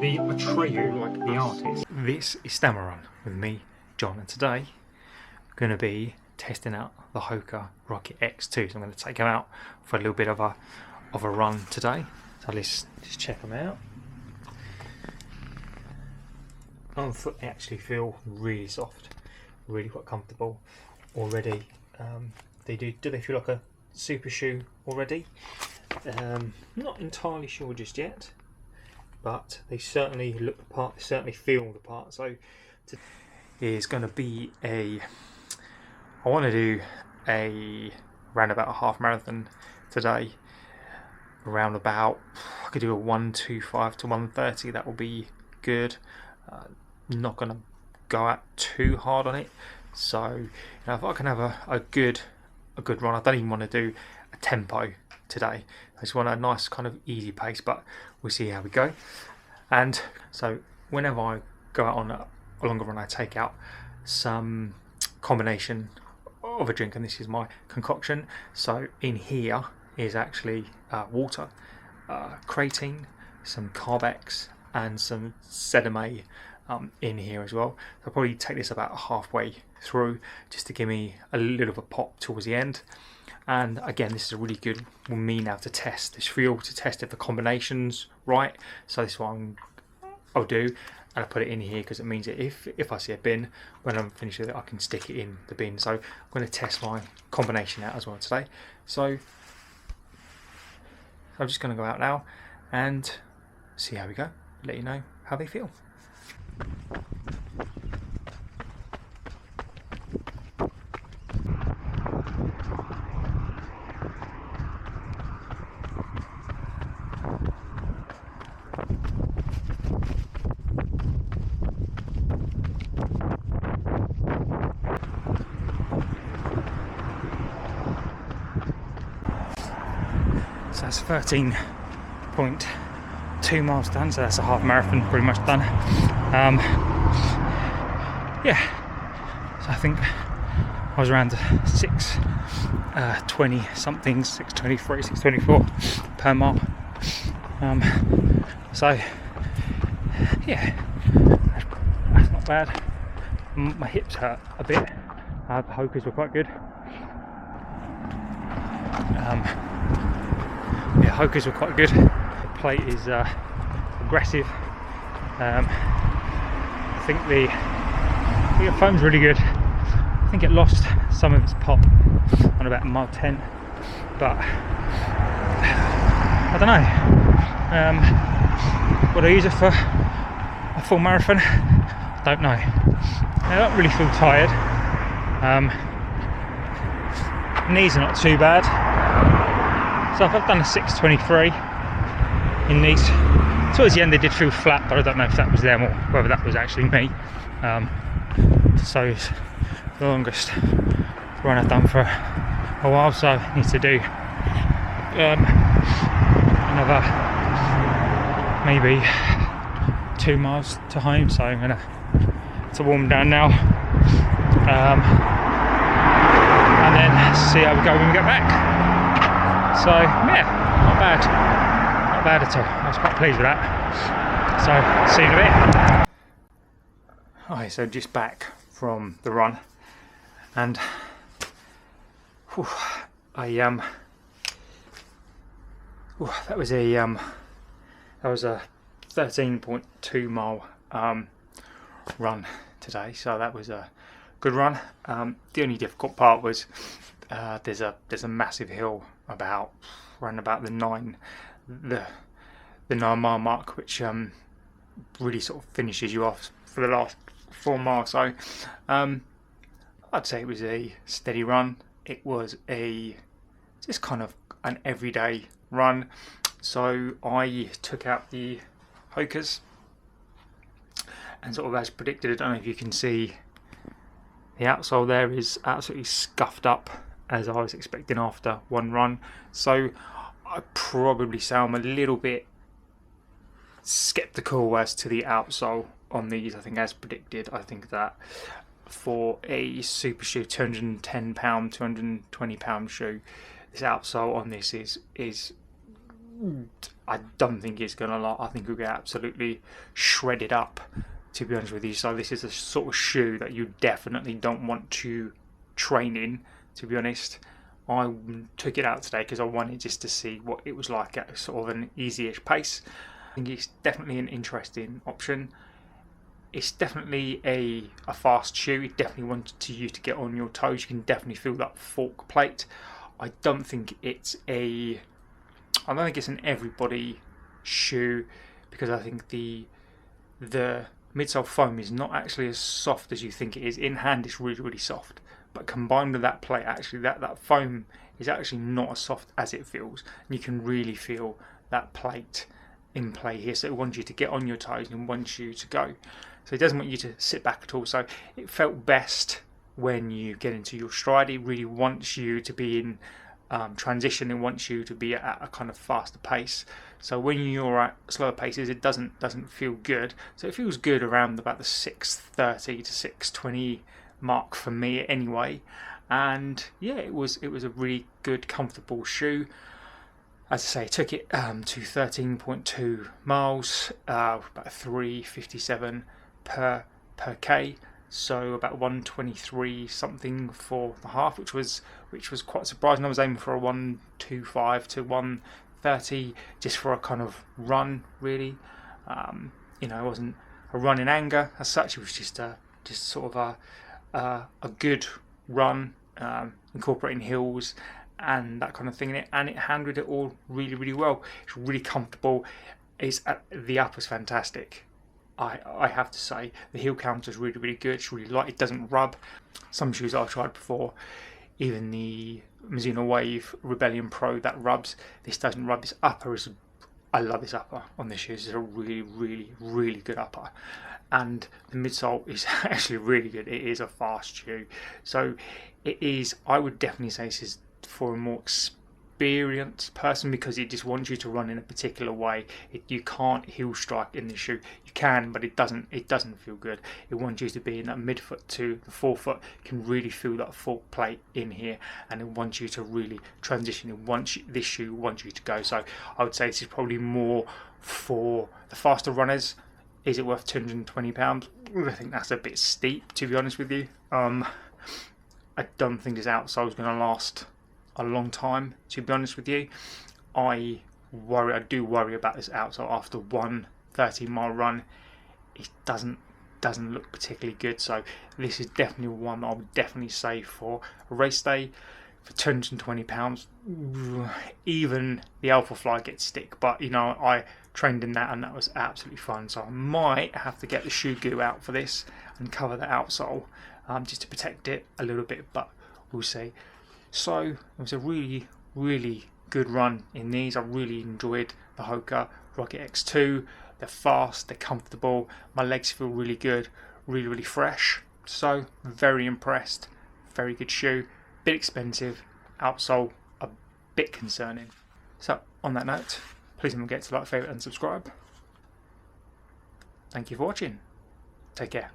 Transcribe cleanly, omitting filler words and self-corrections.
the Atreyu, like the artist. This is Stammer Run with me, John, and today I'm going to be testing out the Hoka Rocket X2. So I'm going to take them out for a little bit of a run today. So let's just check them out. On foot, they actually feel really soft, really quite comfortable already. Do they feel like a super shoe already? Not entirely sure just yet, but they certainly look the part, they certainly feel the part. So is going to be I want to do around about a half marathon today, around about, I could do a 1:25 to 1:30, that will be good. Not going to go out too hard on it, so if I can have a good run. I don't even want to do a tempo today, I just want a nice kind of easy pace, but we'll see how we go. And so whenever I go out on a longer run, I take out some combination of a drink, and this is my concoction. So in here is actually water, creatine, some Carbex, and some Sedame in here as well. So I'll probably take this about halfway through just to give me a little of a pop towards the end. And again, this is a really good for me now to test this fuel, to test if the combination's right. So this one I'll do, and I put it in here because it means that if I see a bin, when I'm finished with it, I can stick it in the bin. So I'm going to test my combination out as well today. So I'm just going to go out now and see how we go, let you know how they feel. So that's 13.2 miles done, so that's a half marathon pretty much done. Yeah, so I think I was around 6:20 something, 6:23, 6:24 per mile. So yeah, that's not bad. My hips hurt a bit. The Hokas were quite good. Yeah, Hokas were quite good. The plate is aggressive. I think the foam's really good. I think it lost some of its pop on about mile 10, but I don't know. Would I use it for a full marathon? Don't know. I don't really feel tired. Knees are not too bad. So if I've done a 6:23 in these, towards the end they did feel flat, but I don't know if that was them or whether that was actually me. So it's the longest run I've done for a while, so I need to do another maybe 2 miles to home, so I'm gonna warm down now, and then see how we go when we get back. So yeah, not bad at all. I was quite pleased with that. So see you in a bit. Alright, so just back from the run, and that was a 13.2 mile run today. So that was a good run. The only difficult part was there's a massive hill around about the 9 mile mark, which really sort of finishes you off for the last 4 miles. So I'd say it was a steady run. It was just kind of an everyday run. So I took out the Hokas, and sort of as predicted, I don't know if you can see the outsole there is absolutely scuffed up, as I was expecting after one run. So I'd probably say I'm a little bit skeptical as to the outsole on these. I think as predicted, I think that for a super shoe, £210, £220 shoe, this outsole on this is I don't think it's going to last. I think it'll get absolutely shredded up, to be honest with you. So this is a sort of shoe that you definitely don't want to train in, to be honest. I took it out today because I wanted just to see what it was like at sort of an easy-ish pace. I think it's definitely an interesting option. It's definitely a fast shoe. It definitely wants you to get on your toes. You can definitely feel that fork plate. I don't think it's an everybody shoe, because I think the midsole foam is not actually as soft as you think it is. In hand, it's really, really soft. But combined with that plate, actually, that foam is actually not as soft as it feels. And you can really feel that plate in play here. So it wants you to get on your toes and wants you to go. So it doesn't want you to sit back at all. So it felt best when you get into your stride. It really wants you to be in transition. It wants you to be at a kind of faster pace. So when you're at slower paces, it doesn't feel good. So it feels good around about the 6:30 to 6:20 mark for me anyway. And yeah, it was a really good, comfortable shoe. As I say, I took it to 13.2 miles, about 357 per k, so about 123 something for the half, which was quite surprising. I was aiming for a 125 to 130 just for a kind of run, really. It wasn't a run in anger as such. It was just sort of a good run, incorporating hills and that kind of thing in it, and it handled it all really, really well. It's really comfortable. The upper's fantastic. I have to say, the heel counter is really, really good. It's really light. It doesn't rub. Some shoes I've tried before, even the Mizuno Wave Rebellion Pro, that rubs. This doesn't rub. This upper is, I love this upper on this shoe. It's a really, really, really good upper. And the midsole is actually really good. It is a fast shoe. So it is, I would definitely say this is for a more experienced person, because it just wants you to run in a particular way. You can't heel strike in this shoe. You can, but it doesn't feel good. It wants you to be in that midfoot to the forefoot. You can really feel that fork plate in here, and it wants you to really transition. This shoe wants you to go. So I would say this is probably more for the faster runners. Is it worth £220? I think that's a bit steep, to be honest with you. I don't think this outsole is going to last a long time, to be honest with you. I do worry about this outsole. After one 30-mile run, it doesn't look particularly good. So this is definitely one I would definitely say for a race day. For £220, even the Alpha Fly gets stick, but I trained in that and that was absolutely fun. So I might have to get the shoe goo out for this and cover the outsole, just to protect it a little bit, but we'll see. So it was a really, really good run in these. I really enjoyed the Hoka Rocket X2. They're fast, they're comfortable, my legs feel really good, really, really fresh. So very impressed. Very good shoe. Bit expensive, outsole a bit concerning. So on that note, please don't forget to like, favourite and subscribe. Thank you for watching. Take care.